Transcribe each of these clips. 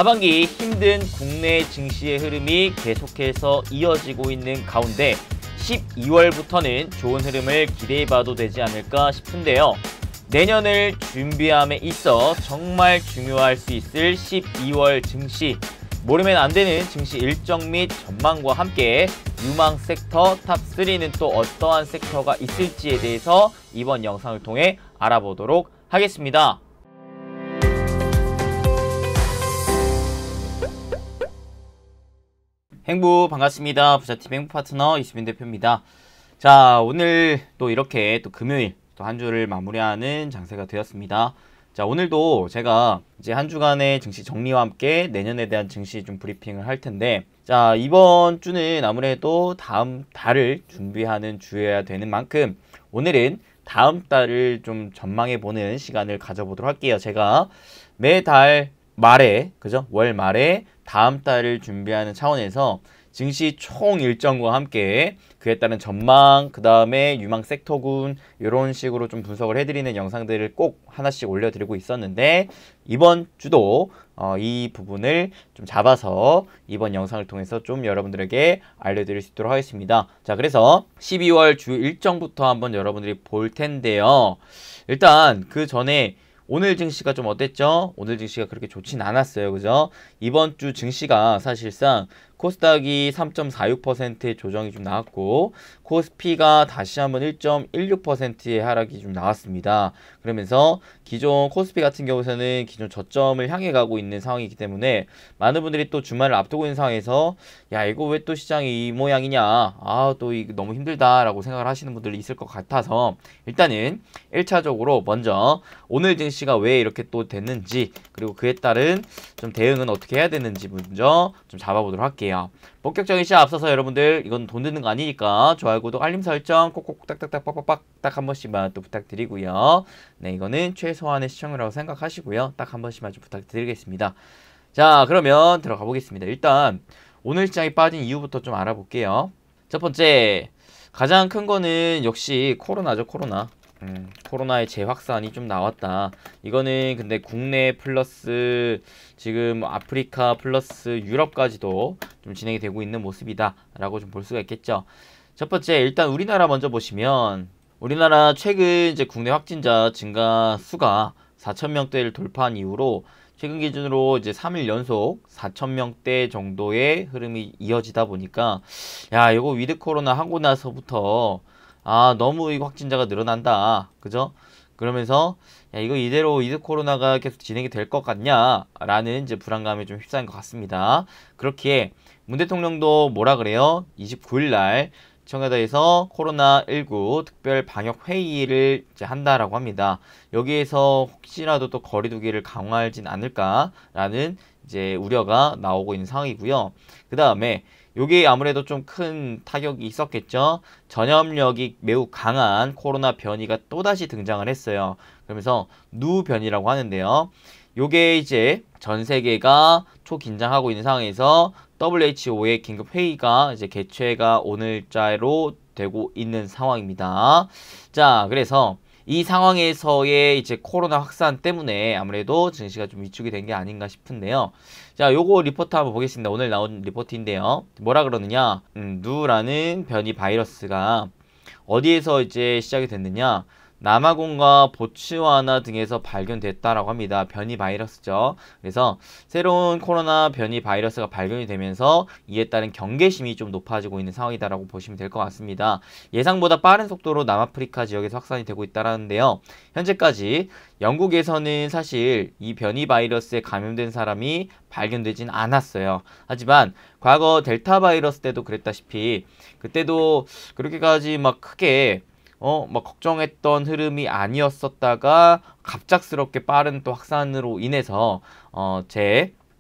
하반기 힘든 국내 증시의 흐름이 계속해서 이어지고 있는 가운데 12월부터는 좋은 흐름을 기대해봐도 되지 않을까 싶은데요. 내년을 준비함에 있어 정말 중요할 수 있을 12월 증시, 모르면 안 되는 증시 일정 및 전망과 함께 유망 섹터 탑3는 또 어떠한 섹터가 있을지에 대해서 이번 영상을 통해 알아보도록 하겠습니다. 행부 반갑습니다. 부자팀 행부 파트너 이수빈 대표입니다. 자, 오늘 또 이렇게 또 금요일 또 한 주를 마무리하는 장세가 되었습니다. 자, 오늘도 제가 이제 한 주간의 증시 정리와 함께 내년에 대한 증시 좀 브리핑을 할 텐데, 자, 이번 주는 아무래도 다음 달을 준비하는 주여야 되는 만큼 오늘은 다음 달을 좀 전망해 보는 시간을 가져보도록 할게요. 제가 매달 말에, 그죠? 월 말에 다음 달을 준비하는 차원에서 증시 총 일정과 함께 그에 따른 전망, 그 다음에 유망 섹터군 이런 식으로 좀 분석을 해드리는 영상들을 꼭 하나씩 올려드리고 있었는데, 이번 주도 이 부분을 좀 잡아서 이번 영상을 통해서 좀 여러분들에게 알려드릴 수 있도록 하겠습니다. 자, 그래서 12월 주 일정부터 한번 여러분들이 볼 텐데요. 일단 그 전에 오늘 증시가 좀 어땠죠? 오늘 증시가 그렇게 좋진 않았어요. 그죠? 이번 주 증시가 사실상 코스닥이 3.46%의 조정이 좀 나왔고, 코스피가 다시 한번 1.16%의 하락이 좀 나왔습니다. 그러면서 기존 코스피 같은 경우에는 기존 저점을 향해 가고 있는 상황이기 때문에 많은 분들이 또 주말을 앞두고 있는 상황에서 야, 이거 왜 또 시장이 이 모양이냐, 아, 또 이거 너무 힘들다 라고 생각을 하시는 분들이 있을 것 같아서, 일단은 1차적으로 먼저 오늘 증시가 왜 이렇게 또 됐는지, 그리고 그에 따른 좀 대응은 어떻게 해야 되는지 먼저 좀 잡아보도록 할게요. 본격적인 시작 앞서서 여러분들, 이건 돈 드는 거 아니니까 좋아요, 구독, 알림 설정 꼭꼭 딱딱딱 빡빡빡 딱 한 번씩만 또 부탁드리고요. 네, 이거는 최소한의 시청이라고 생각하시고요. 딱 한 번씩만 좀 부탁드리겠습니다. 자, 그러면 들어가 보겠습니다. 일단 오늘 시장이 빠진 이유부터 좀 알아볼게요. 첫 번째, 가장 큰 거는 역시 코로나죠. 코로나의 재확산이 좀 나왔다. 이거는 근데 국내 플러스 지금 아프리카 플러스 유럽까지도 좀 진행이 되고 있는 모습이다 라고 좀 볼 수가 있겠죠. 첫 번째, 일단 우리나라 먼저 보시면, 우리나라 최근 이제 국내 확진자 증가 수가 4,000명대를 돌파한 이후로 최근 기준으로 이제 3일 연속 4,000명대 정도의 흐름이 이어지다 보니까, 야, 이거 위드 코로나 하고 나서부터 너무 이 확진자가 늘어난다. 그죠? 그러면서 야, 이거 이대로 위드 코로나가 계속 진행이 될 것 같냐? 라는 이제 불안감에 좀 휩싸인 것 같습니다. 그렇기에 문 대통령도 뭐라 그래요? 29일 날 청와대에서 코로나19 특별 방역 회의를 이제 한다라고 합니다. 여기에서 혹시라도 또 거리두기를 강화하진 않을까라는 이제 우려가 나오고 있는 상황이고요. 그 다음에 요게 아무래도 좀 큰 타격이 있었겠죠. 전염력이 매우 강한 코로나 변이가 또다시 등장을 했어요. 그러면서 누 변이라고 하는데요. 요게 이제 전 세계가 초긴장하고 있는 상황에서 WHO의 긴급 회의가 이제 개최가 오늘자로 되고 있는 상황입니다. 자, 그래서 이 상황에서의 이제 코로나 확산 때문에 아무래도 증시가 좀 위축이 된 게 아닌가 싶은데요. 자, 요거 리포트 한번 보겠습니다. 오늘 나온 리포트인데요. 뭐라 그러느냐? 누라는 변이 바이러스가 어디에서 이제 시작이 됐느냐? 남아공과 보츠와나 등에서 발견됐다라고 합니다. 변이 바이러스죠. 그래서 새로운 코로나 변이 바이러스가 발견이 되면서 이에 따른 경계심이 좀 높아지고 있는 상황이다라고 보시면 될 것 같습니다. 예상보다 빠른 속도로 남아프리카 지역에서 확산이 되고 있다라는데요. 현재까지 영국에서는 사실 이 변이 바이러스에 감염된 사람이 발견되진 않았어요. 하지만 과거 델타 바이러스 때도 그랬다시피 그때도 그렇게까지 막 크게 막 걱정했던 흐름이 아니었었다가 갑작스럽게 빠른 또 확산으로 인해서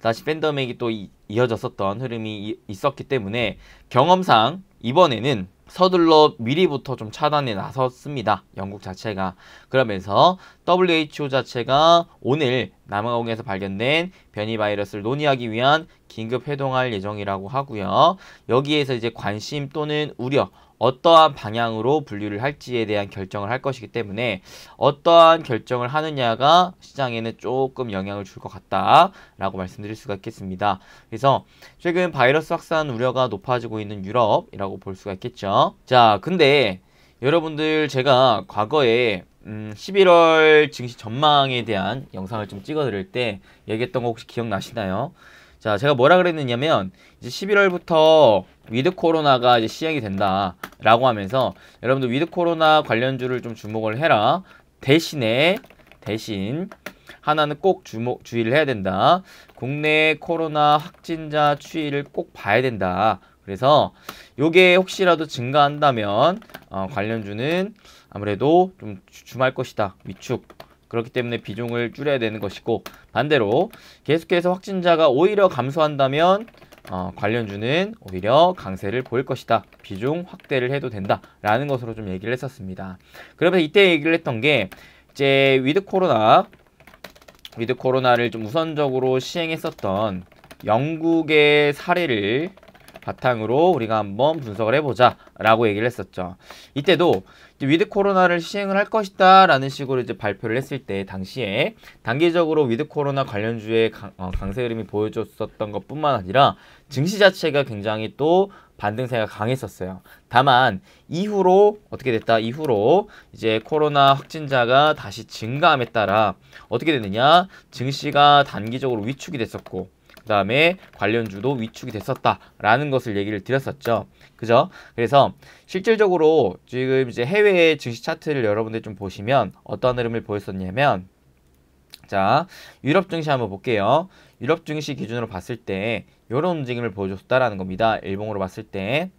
다시 팬데믹이 또 이어졌었던 흐름이 있었기 때문에 경험상 이번에는 서둘러 미리부터 좀 차단에 나섰습니다. 영국 자체가. 그러면서 WHO 자체가 오늘 남아공에서 발견된 변이 바이러스를 논의하기 위한 긴급 회동할 예정이라고 하고요. 여기에서 이제 관심 또는 우려, 어떠한 방향으로 분류를 할지에 대한 결정을 할 것이기 때문에 어떠한 결정을 하느냐가 시장에는 조금 영향을 줄 것 같다라고 말씀드릴 수가 있겠습니다. 그래서 최근 바이러스 확산 우려가 높아지고 있는 유럽이라고 볼 수가 있겠죠. 자, 근데 여러분들 제가 과거에 11월 증시 전망에 대한 영상을 좀 찍어드릴 때 얘기했던 거 혹시 기억나시나요? 자, 제가 뭐라 그랬느냐면 이제 11월부터 위드 코로나가 이제 시행이 된다라고 하면서 여러분들 위드 코로나 관련주를 좀 주목을 해라. 대신 하나는 꼭 주의를 해야 된다. 국내 코로나 확진자 추이를 꼭 봐야 된다. 그래서 요게 혹시라도 증가한다면 관련주는 아무래도 좀 주춤할 것이다. 위축. 그렇기 때문에 비중을 줄여야 되는 것이고, 반대로 계속해서 확진자가 오히려 감소한다면 관련주는 오히려 강세를 보일 것이다. 비중 확대를 해도 된다. 라는 것으로 좀 얘기를 했었습니다. 그러면서 이때 얘기를 했던 게 이제 위드 코로나를 좀 우선적으로 시행했었던 영국의 사례를 바탕으로 우리가 한번 분석을 해보자 라고 얘기를 했었죠. 이때도 위드 코로나를 시행을 할 것이다 라는 식으로 이제 발표를 했을 때 당시에 단기적으로 위드 코로나 관련주의 강세 흐름이 보여줬었던 것 뿐만 아니라 증시 자체가 굉장히 또 반등세가 강했었어요. 다만 이후로 어떻게 됐다? 이후로 이제 코로나 확진자가 다시 증가함에 따라 어떻게 됐느냐? 증시가 단기적으로 위축이 됐었고, 그 다음에 관련주도 위축이 됐었다라는 것을 얘기를 드렸었죠. 그죠? 그래서 실질적으로 지금 이제 해외의 증시 차트를 여러분들 좀 보시면 어떤 흐름을 보였었냐면, 자, 유럽 증시 한번 볼게요. 유럽 증시 기준으로 봤을 때 이런 움직임을 보여줬다라는 겁니다. 일봉으로 봤을 때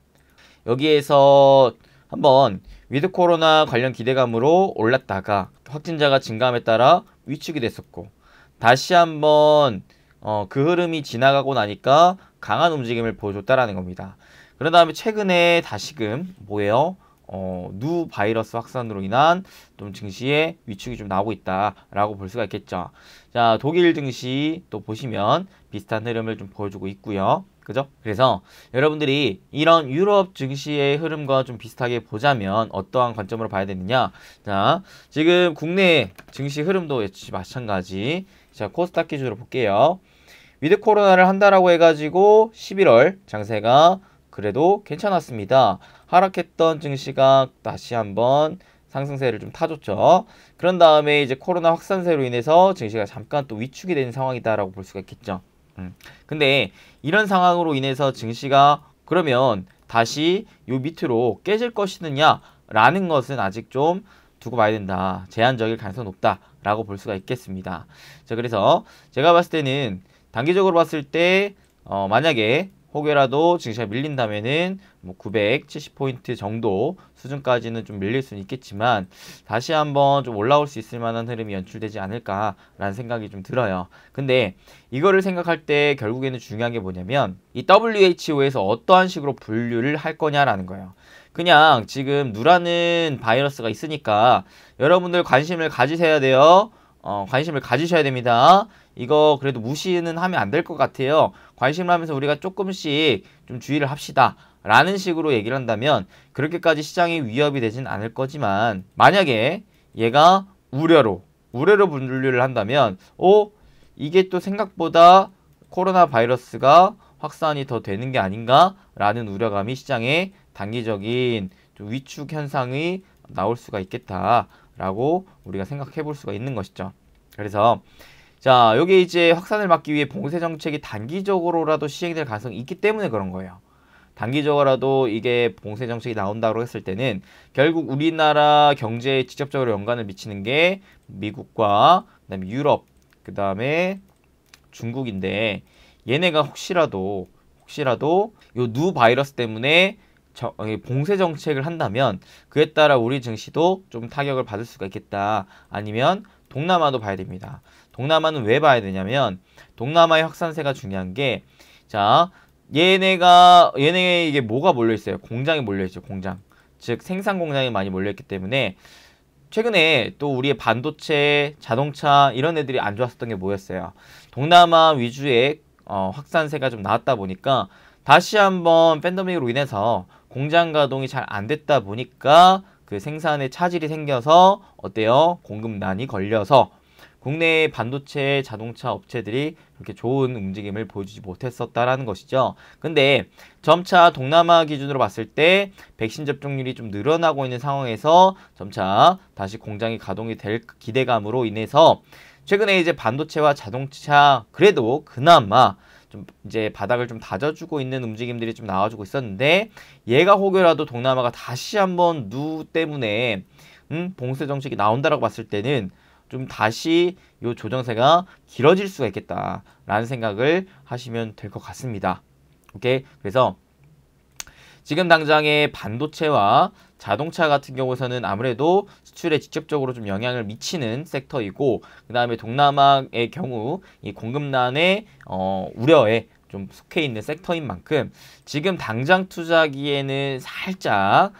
여기에서 한번 위드 코로나 관련 기대감으로 올랐다가 확진자가 증가함에 따라 위축이 됐었고, 다시 한번 그 흐름이 지나가고 나니까 강한 움직임을 보여줬다라는 겁니다. 그런 다음에 최근에 다시금 뭐예요? 누 바이러스 확산으로 인한 좀 증시에 위축이 좀 나오고 있다라고 볼 수가 있겠죠. 자, 독일 증시 또 보시면 비슷한 흐름을 좀 보여주고 있고요. 그죠? 그래서 여러분들이 이런 유럽 증시의 흐름과 좀 비슷하게 보자면 어떠한 관점으로 봐야 되느냐? 자, 지금 국내 증시 흐름도 역시 마찬가지. 자, 코스닥 기준으로 볼게요. 위드 코로나를 한다라고 해가지고 11월 장세가 그래도 괜찮았습니다. 하락했던 증시가 다시 한번 상승세를 좀 타줬죠. 그런 다음에 이제 코로나 확산세로 인해서 증시가 잠깐 또 위축이 된 상황이다라고 볼 수가 있겠죠. 근데 이런 상황으로 인해서 증시가 그러면 다시 요 밑으로 깨질 것이느냐라는 것은 아직 좀 두고 봐야 된다. 제한적일 가능성이 높다라고 볼 수가 있겠습니다. 자, 그래서 제가 봤을 때는 단기적으로 봤을 때 만약에 혹여라도 증시가 밀린다면은 뭐 970포인트 정도 수준까지는 좀 밀릴 수는 있겠지만 다시 한번 좀 올라올 수 있을 만한 흐름이 연출되지 않을까라는 생각이 좀 들어요. 근데 이거를 생각할 때 결국에는 중요한 게 뭐냐면 이 WHO에서 어떠한 식으로 분류를 할 거냐라는 거예요. 그냥 지금 누라는 바이러스가 있으니까 여러분들 관심을 가지셔야 돼요. 관심을 가지셔야 됩니다. 이거 그래도 무시는 하면 안 될 것 같아요. 관심을 하면서 우리가 조금씩 좀 주의를 합시다 라는 식으로 얘기를 한다면 그렇게까지 시장이 위협이 되진 않을 거지만, 만약에 얘가 우려로 분류를 한다면 이게 또 생각보다 코로나 바이러스가 확산이 더 되는 게 아닌가 라는 우려감이 시장에 단기적인 좀 위축 현상이 나올 수가 있겠다라고 우리가 생각해 볼 수가 있는 것이죠. 그래서 자, 여기 이제 확산을 막기 위해 봉쇄 정책이 단기적으로라도 시행될 가능성이 있기 때문에 그런 거예요. 단기적으로라도 이게 봉쇄 정책이 나온다고 했을 때는 결국 우리나라 경제에 직접적으로 연관을 미치는 게 미국과 그다음에 유럽, 그다음에 중국인데, 얘네가 혹시라도 요 누 바이러스 때문에 봉쇄 정책을 한다면 그에 따라 우리 증시도 좀 타격을 받을 수가 있겠다. 아니면 동남아도 봐야 됩니다. 동남아는 왜 봐야 되냐면 동남아의 확산세가 중요한 게, 자, 얘네 이게 뭐가 몰려 있어요? 공장이 몰려 있죠. 공장. 즉 생산 공장이 많이 몰려 있기 때문에 최근에 또 우리의 반도체, 자동차 이런 애들이 안 좋았었던 게 뭐였어요? 동남아 위주의 확산세가 좀 나왔다 보니까 다시 한번 팬데믹으로 인해서 공장 가동이 잘 안 됐다 보니까 그 생산에 차질이 생겨서 어때요? 공급난이 걸려서 국내 반도체 자동차 업체들이 그렇게 좋은 움직임을 보여주지 못했었다라는 것이죠. 근데 점차 동남아 기준으로 봤을 때 백신 접종률이 좀 늘어나고 있는 상황에서 점차 다시 공장이 가동이 될 기대감으로 인해서 최근에 이제 반도체와 자동차 그래도 그나마 좀 이제 바닥을 좀 다져주고 있는 움직임들이 좀 나와주고 있었는데 얘가 혹여라도 동남아가 다시 한번 누 때문에 봉쇄 정책이 나온다라고 봤을 때는 좀 다시 요 조정세가 길어질 수가 있겠다라는 생각을 하시면 될 것 같습니다. 오케이. 그래서 지금 당장의 반도체와 자동차 같은 경우에는 아무래도 수출에 직접적으로 좀 영향을 미치는 섹터이고, 그 다음에 동남아의 경우 이 공급난의 우려에 좀 속해 있는 섹터인 만큼 지금 당장 투자하기에는 살짝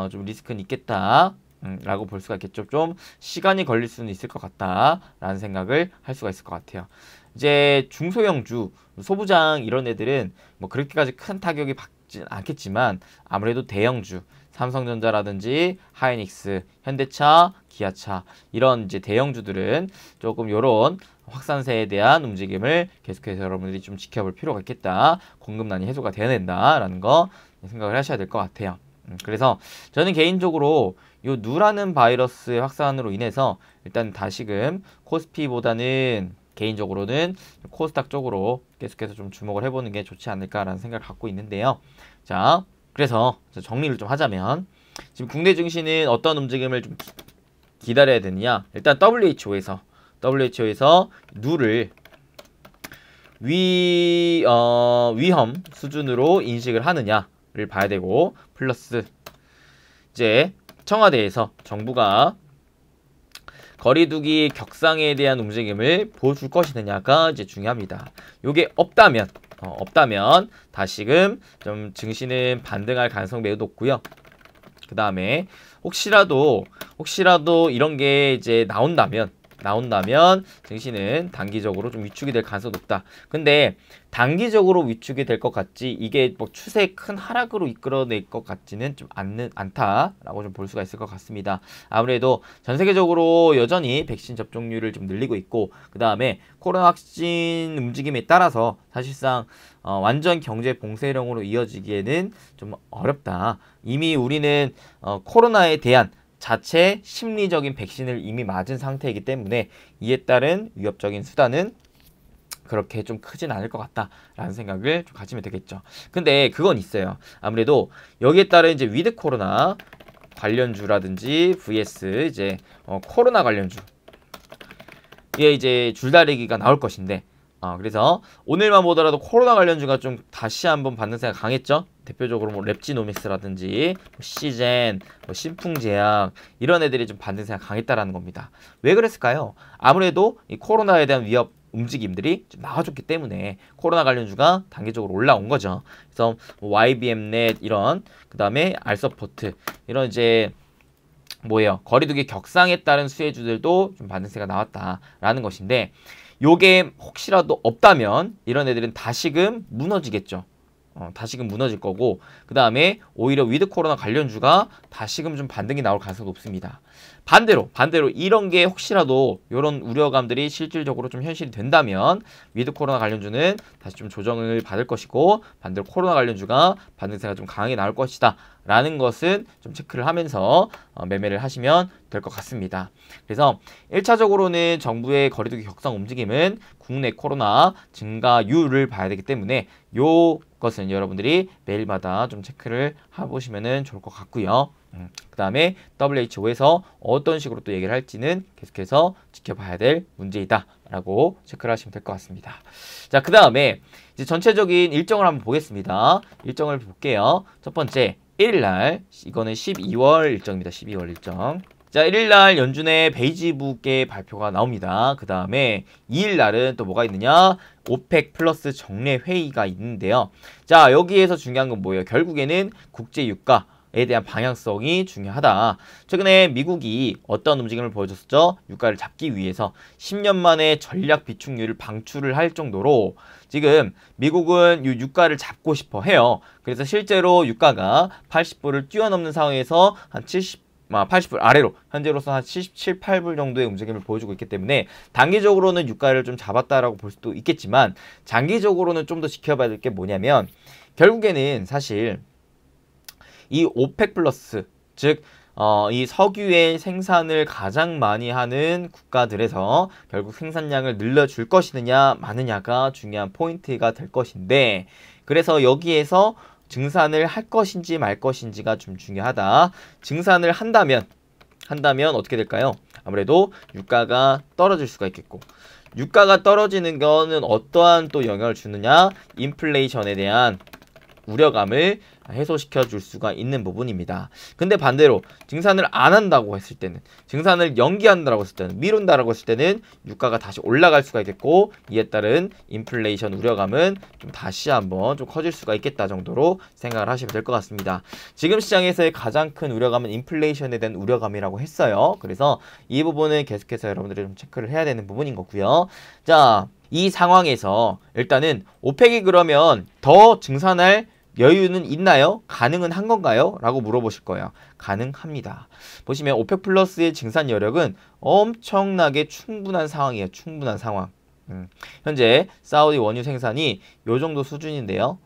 좀 리스크는 있겠다 라고 볼 수가 있겠죠. 좀 시간이 걸릴 수는 있을 것 같다 라는 생각을 할 수가 있을 것 같아요. 이제 중소형주, 소부장 이런 애들은 뭐 그렇게까지 큰 타격이 받진 않겠지만 아무래도 대형주, 삼성전자라든지 하이닉스, 현대차, 기아차 이런 이제 대형주들은 조금 요런 확산세에 대한 움직임을 계속해서 여러분들이 좀 지켜볼 필요가 있겠다. 공급난이 해소가 되어야 된다라는 거 생각을 하셔야 될 것 같아요. 그래서 저는 개인적으로 요 누라는 바이러스의 확산으로 인해서 일단 다시금 코스피보다는 개인적으로는 코스닥 쪽으로 계속해서 좀 주목을 해보는 게 좋지 않을까라는 생각을 갖고 있는데요. 자, 그래서 정리를 좀 하자면 지금 국내 증시는 어떤 움직임을 좀 기다려야 되느냐. 일단 WHO에서 누를 위험 수준으로 인식을 하느냐를 봐야 되고, 플러스 이제 청와대에서 정부가 거리두기 격상에 대한 움직임을 보여줄 것이냐가 이제 중요합니다. 요게 없다면 다시금 좀 증시는 반등할 가능성 매우 높고요. 그 다음에 혹시라도 이런 게 이제 나온다면 증시는 단기적으로 좀 위축이 될 가능성이 높다. 근데 단기적으로 위축이 될 것 같지 이게 뭐 추세 큰 하락으로 이끌어낼 것 같지는 좀 않다라고 좀 볼 수가 있을 것 같습니다. 아무래도 전 세계적으로 여전히 백신 접종률을 좀 늘리고 있고, 그 다음에 코로나 확진 움직임에 따라서 사실상 완전 경제 봉쇄령으로 이어지기에는 좀 어렵다. 이미 우리는 코로나에 대한 자체 심리적인 백신을 이미 맞은 상태이기 때문에 이에 따른 위협적인 수단은 그렇게 좀 크진 않을 것 같다라는 생각을 좀 가지면 되겠죠. 근데 그건 있어요. 아무래도 여기에 따른 이제 위드 코로나 관련주라든지 vs 이제 코로나 관련주, 이게 이제 줄다리기가 나올 것인데, 그래서 오늘만 보더라도 코로나 관련주가 좀 다시 한번 반등세가 강했죠. 대표적으로 뭐 랩지노믹스라든지 시젠, 신풍제약 이런 애들이 좀 반등세가 강했다라는 겁니다. 왜 그랬을까요? 아무래도 이 코로나에 대한 위협 움직임들이 좀 나와줬기 때문에 코로나 관련주가 단기적으로 올라온 거죠. 그래서 뭐 YBM넷 이런, 그 다음에 알서포트 이런 이제 뭐예요? 거리두기 격상에 따른 수혜주들도 좀 반등세가 나왔다라는 것인데, 요게 혹시라도 없다면 이런 애들은 다시금 무너지겠죠. 다시금 무너질 거고, 그 다음에 오히려 위드 코로나 관련주가 다시금 좀 반등이 나올 가능성이 높습니다. 반대로 이런 게 혹시라도 이런 우려감들이 실질적으로 좀 현실이 된다면 위드 코로나 관련주는 다시 좀 조정을 받을 것이고, 반대로 코로나 관련주가 반등세가 좀 강하게 나올 것이다 라는 것은 좀 체크를 하면서 매매를 하시면 될 것 같습니다. 그래서 1차적으로는 정부의 거리두기 격상 움직임은 국내 코로나 증가율을 봐야 되기 때문에 요것은 여러분들이 매일마다 좀 체크를 해보시면 좋을 것 같고요. 그 다음에 WHO에서 어떤 식으로 또 얘기를 할지는 계속해서 지켜봐야 될 문제이다 라고 체크를 하시면 될 것 같습니다. 자, 그 다음에 이제 전체적인 일정을 한번 보겠습니다. 일정을 볼게요. 첫 번째 1일날, 이거는 12월 일정입니다. 12월 일정. 자, 1일날 연준의 베이지북의 발표가 나옵니다. 그 다음에 2일날은 또 뭐가 있느냐? 오펙 플러스 정례 회의가 있는데요. 자, 여기에서 중요한 건 뭐예요? 결국에는 국제 유가, 대한 방향성이 중요하다. 최근에 미국이 어떤 움직임을 보여줬었죠? 유가를 잡기 위해서 10년 만에 전략 비축률을 방출을 할 정도로 지금 미국은 이 유가를 잡고 싶어 해요. 그래서 실제로 유가가 80불을 뛰어넘는 상황에서 한 80불 아래로 현재로서 한 77, 8불 정도의 움직임을 보여주고 있기 때문에 단기적으로는 유가를 좀 잡았다라고 볼 수도 있겠지만 장기적으로는 좀 더 지켜봐야 될 게 뭐냐면 결국에는 사실 이 오펙 플러스 즉 이 석유의 생산을 가장 많이 하는 국가들에서 결국 생산량을 늘려줄 것이느냐 마느냐가 중요한 포인트가 될 것인데 그래서 여기에서 증산을 할 것인지 말 것인지가 좀 중요하다. 증산을 한다면 어떻게 될까요? 아무래도 유가가 떨어질 수가 있겠고 유가가 떨어지는 거는 어떠한 또 영향을 주느냐? 인플레이션에 대한 우려감을 해소시켜 줄 수가 있는 부분입니다. 근데 반대로 증산을 안 한다고 했을 때는 증산을 연기한다고 했을 때는 미룬다라고 했을 때는 유가가 다시 올라갈 수가 있겠고 이에 따른 인플레이션 우려감은 좀 다시 한번 좀 커질 수가 있겠다 정도로 생각을 하시면 될 것 같습니다. 지금 시장에서의 가장 큰 우려감은 인플레이션에 대한 우려감이라고 했어요. 그래서 이 부분은 계속해서 여러분들이 좀 체크를 해야 되는 부분인 거고요. 자, 이 상황에서 일단은 오펙이 그러면 더 증산할 여유는 있나요? 가능은 한 건가요? 라고 물어보실 거예요. 가능합니다. 보시면 오펙 플러스의 증산 여력은 엄청나게 충분한 상황이에요. 충분한 상황. 현재 사우디 원유 생산이 요 정도 수준인데요.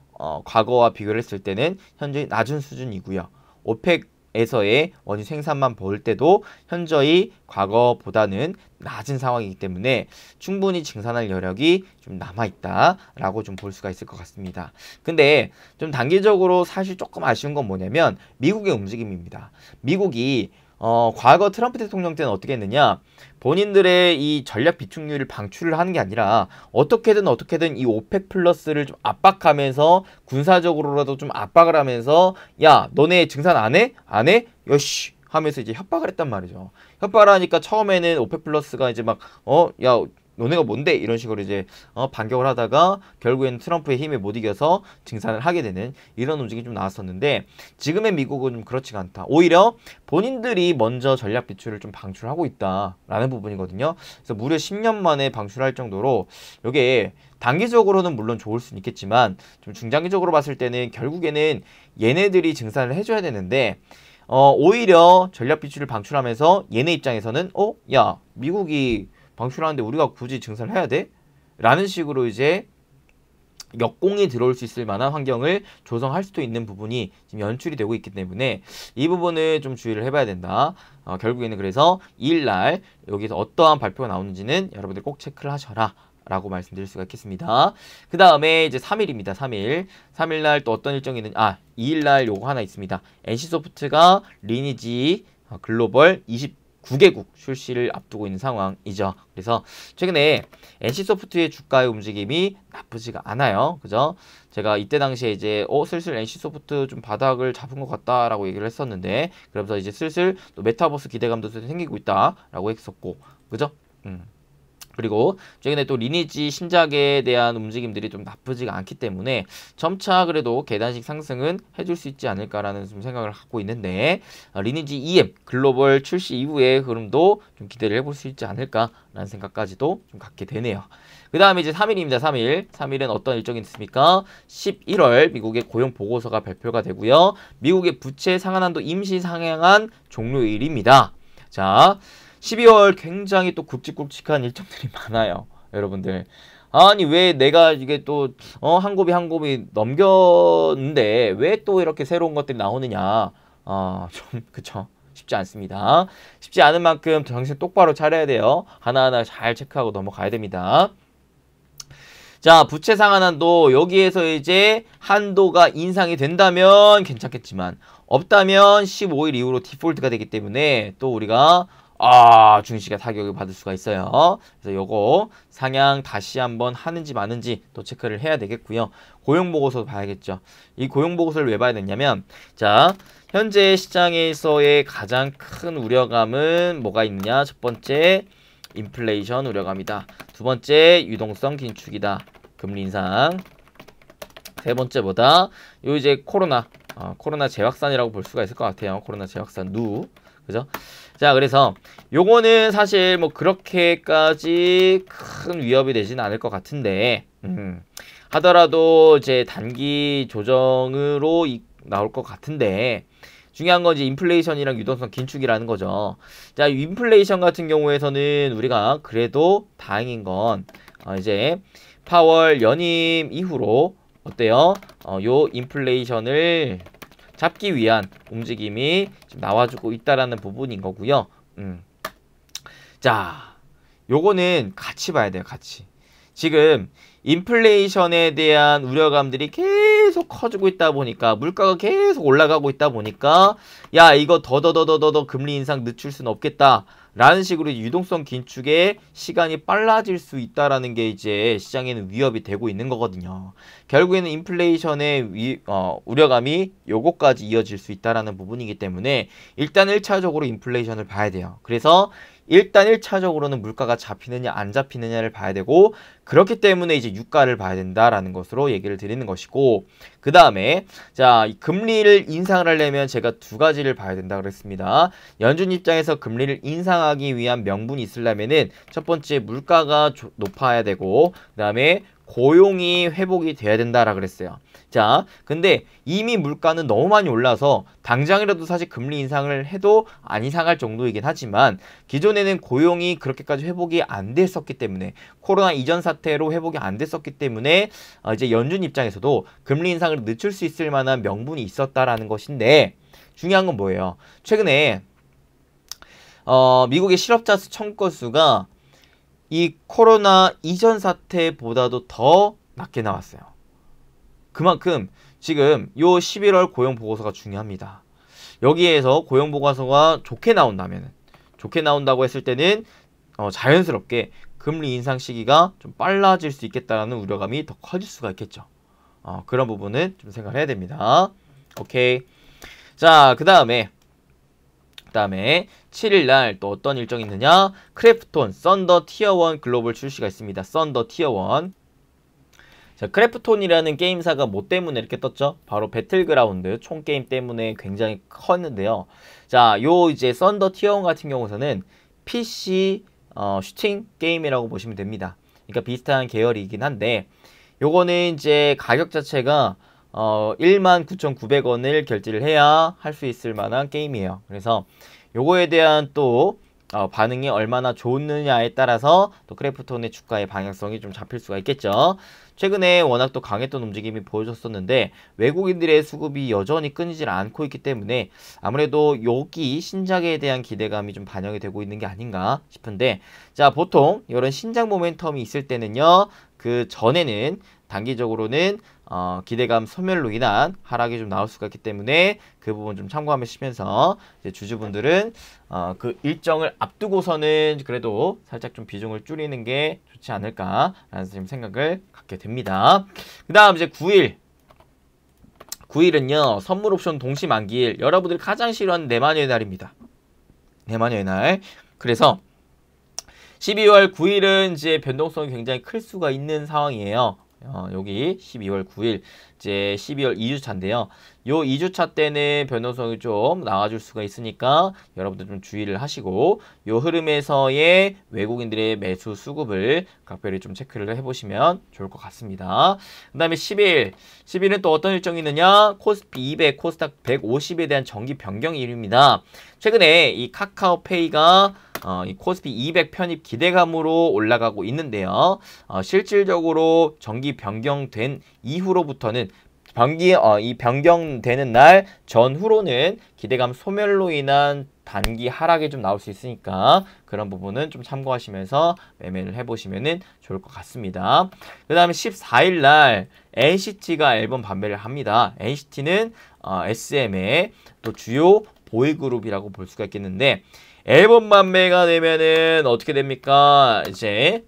과거와 비교를 했을 때는 현재 낮은 수준이고요. 오펙에서의 원유 생산만 볼 때도 현저히 과거보다는 낮은 상황이기 때문에 충분히 증산할 여력이 좀 남아있다라고 좀 볼 수가 있을 것 같습니다. 근데 좀 단기적으로 사실 조금 아쉬운 건 뭐냐면 미국의 움직임입니다. 미국이 과거 트럼프 대통령 때는 어떻게 했느냐 본인들의 이 전략 비축률을 방출을 하는 게 아니라 어떻게든 이 오펙 플러스를 좀 압박하면서 군사적으로라도 좀 압박을 하면서 야 너네 증산 안 해? 안 해? 여씨 하면서 이제 협박을 했단 말이죠. 협박을 하니까 처음에는 오펙 플러스가 이제 막 야 너네가 뭔데? 이런 식으로 이제 반격을 하다가 결국에는 트럼프의 힘에 못 이겨서 증산을 하게 되는 이런 움직임이 좀 나왔었는데 지금의 미국은 좀 그렇지가 않다. 오히려 본인들이 먼저 전략 비축을 좀 방출하고 있다라는 부분이거든요. 그래서 무려 10년 만에 방출할 정도로 이게 단기적으로는 물론 좋을 수는 있겠지만 좀 중장기적으로 봤을 때는 결국에는 얘네들이 증산을 해줘야 되는데 오히려 전략 비축을 방출하면서 얘네 입장에서는 야 미국이 방출하는데 우리가 굳이 증산을 해야 돼? 라는 식으로 이제 역공이 들어올 수 있을 만한 환경을 조성할 수도 있는 부분이 지금 연출이 되고 있기 때문에 이 부분을 좀 주의를 해봐야 된다. 결국에는 그래서 2일날 여기서 어떠한 발표가 나오는지는 여러분들 꼭 체크를 하셔라. 라고 말씀드릴 수가 있겠습니다. 그 다음에 이제 3일입니다. 3일. 3일날 또 어떤 일정이 있는, 2일날 요거 하나 있습니다. NC소프트가 리니지 글로벌 29개국 출시를 앞두고 있는 상황이죠. 그래서 최근에 NC소프트의 주가의 움직임이 나쁘지가 않아요. 그죠? 제가 이때 당시에 이제 슬슬 NC소프트 좀 바닥을 잡은 것 같다라고 얘기를 했었는데 그러면서 이제 슬슬 또 메타버스 기대감도 생기고 있다라고 했었고 그죠? 그리고 최근에 또 리니지 신작에 대한 움직임들이 좀 나쁘지가 않기 때문에 점차 그래도 계단식 상승은 해줄 수 있지 않을까라는 좀 생각을 갖고 있는데 리니지 EM 글로벌 출시 이후의 흐름도 좀 기대를 해볼 수 있지 않을까라는 생각까지도 좀 갖게 되네요. 그 다음에 이제 3일입니다. 3일은 어떤 일정이 있습니까? 11월 미국의 고용 보고서가 발표가 되고요. 미국의 부채 상한한도 임시 상향안 종료일입니다. 자, 12월 굉장히 또 굵직굵직한 일정들이 많아요. 여러분들. 아니 왜 내가 이게 또 한 곱이 넘겼는데 왜 또 이렇게 새로운 것들이 나오느냐. 좀 그쵸. 쉽지 않습니다. 쉽지 않은 만큼 정신 똑바로 차려야 돼요. 하나하나 잘 체크하고 넘어가야 됩니다. 자, 부채 상한한도 여기에서 이제 한도가 인상이 된다면 괜찮겠지만 없다면 15일 이후로 디폴트가 되기 때문에 또 우리가 증시가 타격을 받을 수가 있어요. 그래서 요거 상향 다시 한번 하는지 마는지 또 체크를 해야 되겠고요. 고용보고서도 봐야겠죠. 이 고용보고서를 왜 봐야 되냐면 자, 현재 시장에서의 가장 큰 우려감은 뭐가 있느냐? 첫 번째 인플레이션 우려감이다. 두 번째 유동성 긴축이다. 금리 인상. 세 번째 뭐다? 요 이제 코로나 코로나 재확산이라고 볼 수가 있을 것 같아요. 코로나 재확산 그죠? 자, 그래서 요거는 사실 뭐 그렇게까지 큰 위협이 되지는 않을 것 같은데 하더라도 이제 단기 조정으로 나올 것 같은데 중요한 건 이제 인플레이션이랑 유동성 긴축이라는 거죠. 자, 인플레이션 같은 경우에서는 우리가 그래도 다행인 건 이제 파월 연임 이후로 어때요? 요 인플레이션을 잡기 위한 움직임이 지금 나와주고 있다라는 부분인 거고요. 자, 요거는 같이 봐야 돼요. 같이. 지금 인플레이션에 대한 우려감들이 계속 커지고 있다 보니까 물가가 계속 올라가고 있다 보니까 야, 이거 더 금리 인상 늦출 수는 없겠다 라는 식으로 유동성 긴축의 시간이 빨라질 수 있다라는 게 이제 시장에는 위협이 되고 있는 거거든요. 결국에는 인플레이션의 우려감이 요거까지 이어질 수 있다라는 부분이기 때문에 일단 1차적으로 인플레이션을 봐야 돼요. 그래서 일단 1차적으로는 물가가 잡히느냐 안 잡히느냐를 봐야 되고 그렇기 때문에 이제 유가를 봐야 된다라는 것으로 얘기를 드리는 것이고 그 다음에 자, 금리를 인상을 하려면 제가 두 가지를 봐야 된다 그랬습니다. 연준 입장에서 금리를 인상하기 위한 명분이 있으려면은 첫 번째 물가가 높아야 되고 그 다음에 고용이 회복이 돼야 된다라 그랬어요. 자, 근데 이미 물가는 너무 많이 올라서 당장이라도 사실 금리 인상을 해도 안 이상할 정도이긴 하지만 기존에는 고용이 그렇게까지 회복이 안 됐었기 때문에 코로나 이전 사태로 회복이 안 됐었기 때문에 이제 연준 입장에서도 금리 인상을 늦출 수 있을 만한 명분이 있었다라는 것인데 중요한 건 뭐예요? 최근에 미국의 실업자 수 청구 수가 이 코로나 이전 사태보다도 더 낮게 나왔어요. 그만큼 지금 요 11월 고용보고서가 중요합니다. 여기에서 고용보고서가 좋게 나온다고 했을 때는 자연스럽게 금리 인상 시기가 좀 빨라질 수 있겠다라는 우려감이 더 커질 수가 있겠죠. 그런 부분은 좀 생각해야 됩니다. 오케이. 자, 그 다음에 7일날 또 어떤 일정이 있느냐? 크래프톤 썬더 티어 1 글로벌 출시가 있습니다. 썬더 티어 1. 자, 크래프톤이라는 게임사가 뭐 때문에 이렇게 떴죠? 바로 배틀그라운드 총게임 때문에 굉장히 컸는데요. 자, 요 이제 썬더 티어 1 같은 경우에는 PC 슈팅 게임이라고 보시면 됩니다. 그러니까 비슷한 계열이긴 한데 요거는 이제 가격 자체가 19,900원을 결제를 해야 할 수 있을 만한 게임이에요. 그래서 요거에 대한 또 반응이 얼마나 좋느냐에 따라서 또 크래프톤의 주가의 방향성이 좀 잡힐 수가 있겠죠. 최근에 워낙 또 강했던 움직임이 보여줬었는데 외국인들의 수급이 여전히 끊이질 않고 있기 때문에 아무래도 여기 신작에 대한 기대감이 좀 반영이 되고 있는 게 아닌가 싶은데 자, 보통 이런 신작 모멘텀이 있을 때는요 그 전에는 단기적으로는 기대감 소멸로 인한 하락이 좀 나올 수가 있기 때문에 그 부분 좀 참고하시면서 이제 주주분들은 그 일정을 앞두고서는 그래도 살짝 좀 비중을 줄이는 게 좋지 않을까라는 지금 생각을 갖게 됩니다. 그 다음 이제 9일은요 선물 옵션 동시 만기일, 여러분들이 가장 싫어하는 내마녀의 날입니다. 내마녀의 날. 그래서 12월 9일은 이제 변동성이 굉장히 클 수가 있는 상황이에요. 여기 12월 9일 이제 12월 2주차인데요. 요 2주차 때는 변동성이 좀 나와줄 수가 있으니까 여러분들 좀 주의를 하시고 요 흐름에서의 외국인들의 매수 수급을 각별히 좀 체크를 해보시면 좋을 것 같습니다. 그 다음에 10일은 또 어떤 일정이 있느냐? 코스피 200, 코스닥 150에 대한 정기 변경일입니다. 최근에 이 카카오페이가 이 코스피 200 편입 기대감으로 올라가고 있는데요. 실질적으로 정기 변경된 이후로부터는 이 변경되는 날 전후로는 기대감 소멸로 인한 단기 하락이 좀 나올 수 있으니까 그런 부분은 좀 참고하시면서 매매를 해보시면 좋을 것 같습니다. 그 다음에 14일 날 NCT가 앨범 판매를 합니다. NCT는 SM의 또 주요 보이그룹이라고 볼 수가 있겠는데 앨범 판매가 되면은 어떻게 됩니까? 이제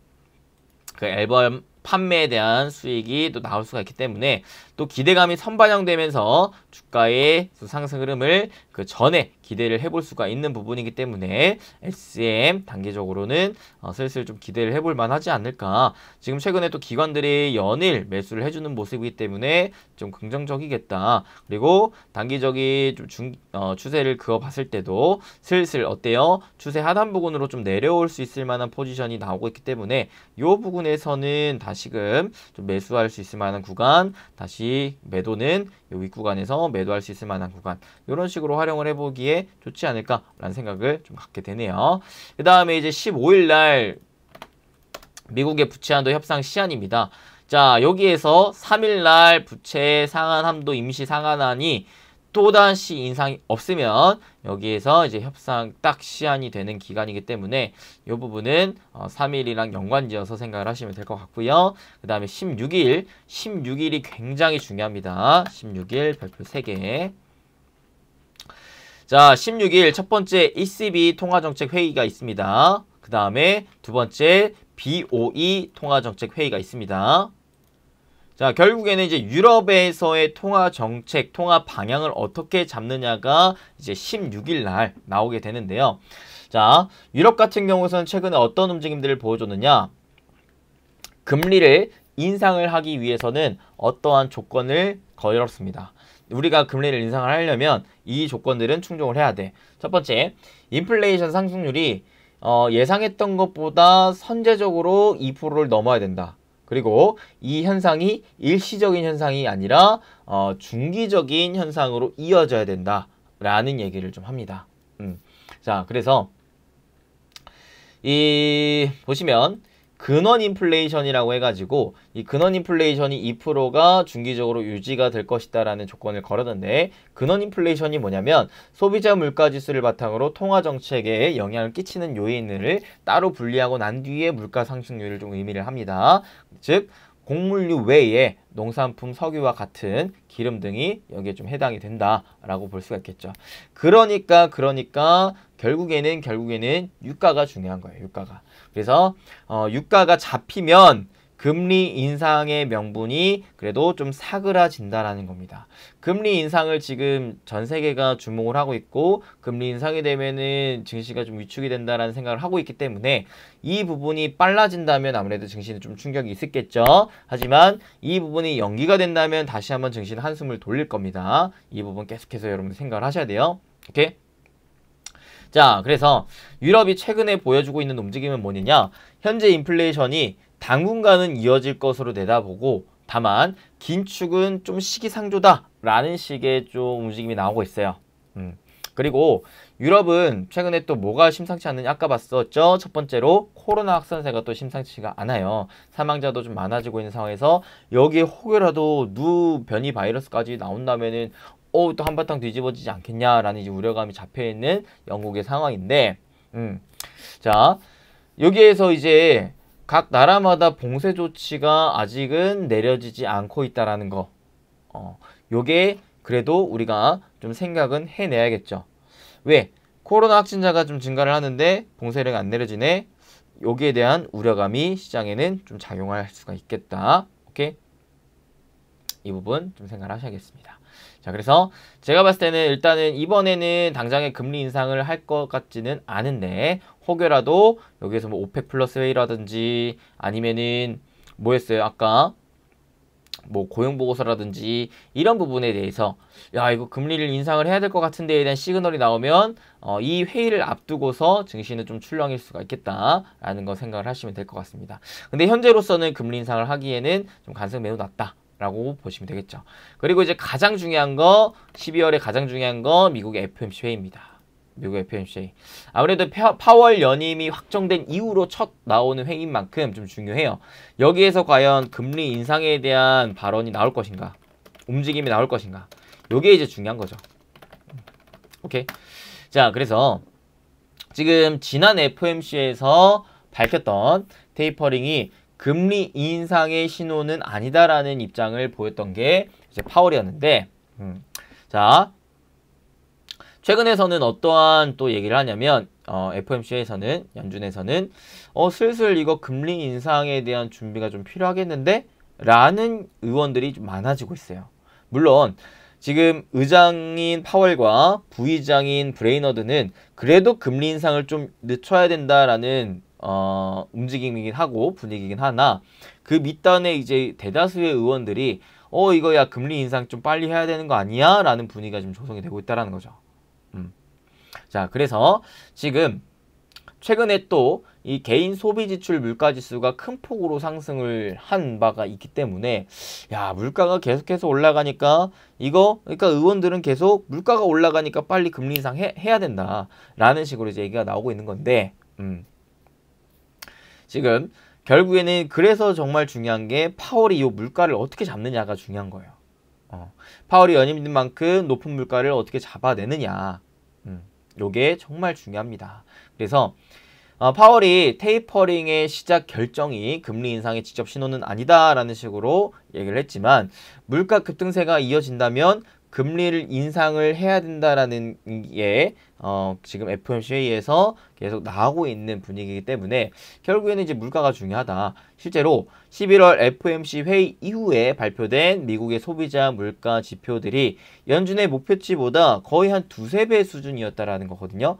그 앨범 판매에 대한 수익이 또 나올 수가 있기 때문에 또 기대감이 선반영되면서 주가의 상승 흐름을 그 전에 기대를 해볼 수가 있는 부분이기 때문에 SM 단기적으로는 슬슬 좀 기대를 해볼 만하지 않을까. 지금 최근에 또 기관들이 연일 매수를 해주는 모습이기 때문에 좀 긍정적이겠다. 그리고 단기적인 좀 추세를 그어봤을 때도 슬슬 어때요? 추세 하단 부근으로 좀 내려올 수 있을 만한 포지션이 나오고 있기 때문에 이 부분에서는 다시금 좀 매수할 수 있을 만한 구간, 다시 매도는 이 윗구간에서 매도할 수 있을 만한 구간, 이런 식으로 활용을 해보기에 좋지 않을까라는 생각을 좀 갖게 되네요. 그 다음에 이제 15일 날 미국의 부채 한도 협상 시한입니다. 자, 여기에서 3일 날 부채 상한 한도 임시 상한안이 또다시 인상이 없으면 여기에서 이제 협상 딱 시한이 되는 기간이기 때문에 이 부분은 3일이랑 연관지어서 생각을 하시면 될 것 같고요. 그 다음에 16일이 굉장히 중요합니다. 16일 별표 3개. 자, 16일 첫 번째 ECB 통화정책 회의가 있습니다. 그 다음에 두 번째 BOE 통화정책 회의가 있습니다. 자, 결국에는 이제 유럽에서의 통화 정책, 통화 방향을 어떻게 잡느냐가 이제 16일 날 나오게 되는데요. 자, 유럽 같은 경우에는 최근에 어떤 움직임들을 보여줬느냐? 금리를 인상을 하기 위해서는 어떠한 조건을 걸었습니다. 우리가 금리를 인상을 하려면 이 조건들은 충족을 해야 돼. 첫 번째, 인플레이션 상승률이 예상했던 것보다 선제적으로 2%를 넘어야 된다. 그리고 이 현상이 일시적인 현상이 아니라 중기적인 현상으로 이어져야 된다라는 얘기를 좀 합니다. 자, 그래서 보시면 근원 인플레이션이라고 해가지고 이 근원 인플레이션이 2%가 중기적으로 유지가 될 것이다라는 조건을 걸었는데, 근원 인플레이션이 뭐냐면 소비자 물가지수를 바탕으로 통화 정책에 영향을 끼치는 요인을 따로 분리하고 난 뒤에 물가 상승률을 좀 의미를 합니다. 즉 곡물류 외에 농산품, 석유와 같은 기름 등이 여기에 좀 해당이 된다라고 볼 수가 있겠죠. 그러니까 결국에는 유가가 중요한 거예요. 유가가. 그래서 유가가 잡히면 금리 인상의 명분이 그래도 좀 사그라진다라는 겁니다. 금리 인상을 지금 전 세계가 주목을 하고 있고, 금리 인상이 되면은 증시가 좀 위축이 된다라는 생각을 하고 있기 때문에 이 부분이 빨라진다면 아무래도 증시는 좀 충격이 있었겠죠. 하지만 이 부분이 연기가 된다면 다시 한번 증시는 한숨을 돌릴 겁니다. 이 부분 계속해서 여러분 생각을 하셔야 돼요. 오케이? 자, 그래서 유럽이 최근에 보여주고 있는 움직임은 뭐냐? 현재 인플레이션이 당분간은 이어질 것으로 내다보고, 다만 긴축은 좀 시기상조다 라는 식의 좀 움직임이 나오고 있어요. 그리고 유럽은 최근에 또 뭐가 심상치 않느냐, 아까 봤었죠. 첫 번째로 코로나 확산세가 또 심상치가 않아요. 사망자도 좀 많아지고 있는 상황에서 여기에 혹여라도 누 변이 바이러스까지 나온다면은 또 한바탕 뒤집어지지 않겠냐라는 이제 우려감이 잡혀있는 영국의 상황인데, 자, 여기에서 이제 각 나라마다 봉쇄 조치가 아직은 내려지지 않고 있다라는 거. 요게 그래도 우리가 좀 생각은 해내야겠죠. 왜? 코로나 확진자가 좀 증가를 하는데 봉쇄令 안 내려지네. 여기에 대한 우려감이 시장에는 좀 작용할 수가 있겠다. 오케이? 이 부분 좀 생각을 하셔야겠습니다. 자, 그래서 제가 봤을 때는 일단은 이번에는 당장의 금리 인상을 할 것 같지는 않은데, 혹여라도 여기에서 뭐 오펙 플러스 회의라든지 아니면은 뭐였어요? 아까 뭐 고용보고서라든지 이런 부분에 대해서 야, 이거 금리를 인상을 해야 될 것 같은데에 대한 시그널이 나오면 이 회의를 앞두고서 증시는 좀 출렁일 수가 있겠다라는 거 생각을 하시면 될 것 같습니다. 근데 현재로서는 금리 인상을 하기에는 좀 가능성이 매우 낮다 라고 보시면 되겠죠. 그리고 이제 가장 중요한 거, 12월에 가장 중요한 거 미국의 FOMC 회의입니다. 미국 FOMC 회의. 아무래도 파월 연임이 확정된 이후로 첫 나오는 회의인 만큼 좀 중요해요. 여기에서 과연 금리 인상에 대한 발언이 나올 것인가, 움직임이 나올 것인가, 요게 이제 중요한 거죠. 오케이. 자, 그래서 지금 지난 FOMC에서 밝혔던 테이퍼링이 금리 인상의 신호는 아니다라는 입장을 보였던 게 이제 파월이었는데, 자, 최근에서는 어떠한 또 얘기를 하냐면 FOMC에서는, 연준에서는 슬슬 이거 금리 인상에 대한 준비가 좀 필요하겠는데? 라는 의원들이 좀 많아지고 있어요. 물론 지금 의장인 파월과 부의장인 브레이너드는 그래도 금리 인상을 좀 늦춰야 된다라는 움직임이긴 하고 분위기긴 하나, 그 밑단에 이제 대다수의 의원들이 이거야 금리 인상 좀 빨리 해야 되는 거 아니야? 라는 분위기가 지금 조성이 되고 있다라는 거죠. 자, 그래서 지금 최근에 또 이 개인 소비 지출 물가 지수가 큰 폭으로 상승을 한 바가 있기 때문에, 야, 물가가 계속해서 올라가니까 그러니까 의원들은 계속 물가가 올라가니까 빨리 금리 인상 해야 된다라는 식으로 이제 얘기가 나오고 있는 건데, 지금 결국에는 그래서 정말 중요한 게 파월이 이 물가를 어떻게 잡느냐가 중요한 거예요. 파월이 연임된 만큼 높은 물가를 어떻게 잡아내느냐, 요게 정말 중요합니다. 그래서 파월이 테이퍼링의 시작 결정이 금리 인상의 직접 신호는 아니다라는 식으로 얘기를 했지만, 물가 급등세가 이어진다면 금리를 인상을 해야 된다라는 게 지금 FOMC 회의에서 계속 나오고 있는 분위기이기 때문에 결국에는 이제 물가가 중요하다. 실제로 11월 FOMC 회의 이후에 발표된 미국의 소비자 물가 지표들이 연준의 목표치보다 거의 한 두세 배 수준이었다라는 거거든요.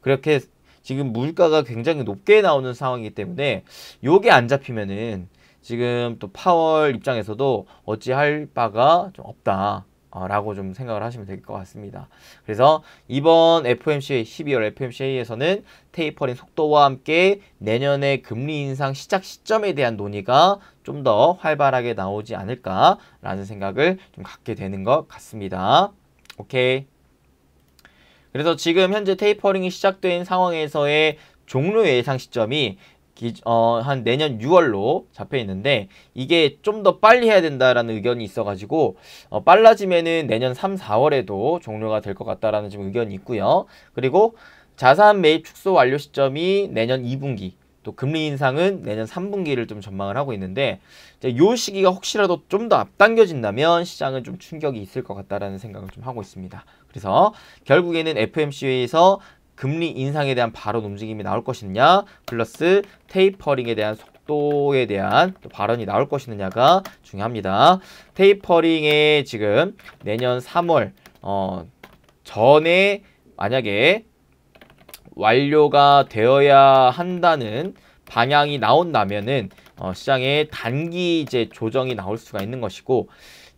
그렇게 지금 물가가 굉장히 높게 나오는 상황이기 때문에 요게 안 잡히면은 지금 또 파월 입장에서도 어찌할 바가 좀 없다 라고 좀 생각을 하시면 될 것 같습니다. 그래서 이번 FOMC 12월 FOMC 회의에서는 테이퍼링 속도와 함께 내년의 금리 인상 시작 시점에 대한 논의가 좀 더 활발하게 나오지 않을까라는 생각을 좀 갖게 되는 것 같습니다. 오케이. 그래서 지금 현재 테이퍼링이 시작된 상황에서의 종료 예상 시점이 한 내년 6월로 잡혀 있는데, 이게 좀 더 빨리 해야 된다라는 의견이 있어가지고 빨라지면은 내년 3, 4월에도 종료가 될 것 같다라는 지금 의견이 있고요. 그리고 자산 매입 축소 완료 시점이 내년 2분기, 또 금리 인상은 내년 3분기를 좀 전망을 하고 있는데, 요 시기가 혹시라도 좀 더 앞당겨진다면 시장은 좀 충격이 있을 것 같다라는 생각을 좀 하고 있습니다. 그래서 결국에는 FOMC에서 금리 인상에 대한 발언 움직임이 나올 것이냐, 플러스 테이퍼링에 대한 속도에 대한 또 발언이 나올 것이냐가 중요합니다. 테이퍼링에 지금 내년 3월 전에 만약에 완료가 되어야 한다는 방향이 나온다면은 시장에 단기 이제 조정이 나올 수가 있는 것이고,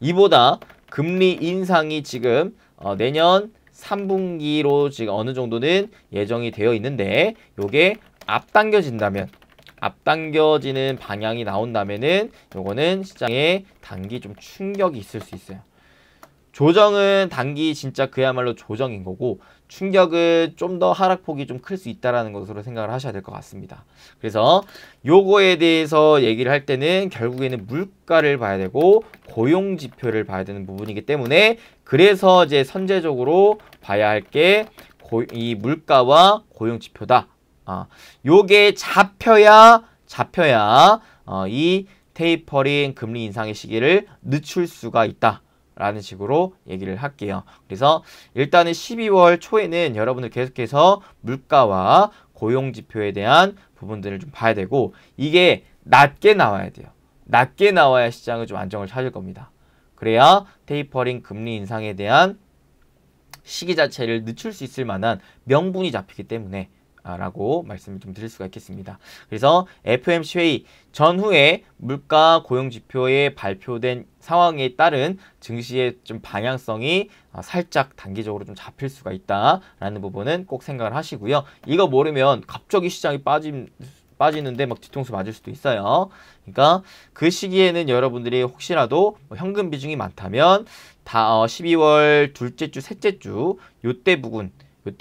이보다 금리 인상이 지금 내년 3분기로 지금 어느 정도는 예정이 되어 있는데, 요게 앞당겨지는 방향이 나온다면은 요거는 시장에 단기 좀 충격이 있을 수 있어요. 조정은 단기 진짜 그야말로 조정인 거고, 충격은 좀 더 하락폭이 좀 클 수 있다라는 것으로 생각을 하셔야 될 것 같습니다. 그래서 요거에 대해서 얘기를 할 때는 결국에는 물가를 봐야 되고 고용 지표를 봐야 되는 부분이기 때문에, 그래서 이제 선제적으로 봐야 할 게 이 물가와 고용 지표다. 요게 잡혀야 이 테이퍼링 금리 인상의 시기를 늦출 수가 있다 라는 식으로 얘기를 할게요. 그래서 일단은 12월 초에는 여러분들 계속해서 물가와 고용지표에 대한 부분들을 좀 봐야 되고, 이게 낮게 나와야 돼요. 낮게 나와야 시장은 좀 안정을 찾을 겁니다. 그래야 테이퍼링 금리 인상에 대한 시기 자체를 늦출 수 있을 만한 명분이 잡히기 때문에 라고 말씀을 좀 드릴 수가 있겠습니다. 그래서 FOMC 회의 전후에 물가 고용 지표에 발표된 상황에 따른 증시의 좀 방향성이 살짝 단기적으로 좀 잡힐 수가 있다라는 부분은 꼭 생각을 하시고요. 이거 모르면 갑자기 시장이 빠지는데 막 뒤통수 맞을 수도 있어요. 그러니까 그 시기에는 여러분들이 혹시라도 현금 비중이 많다면 12월 둘째 주, 셋째 주 요때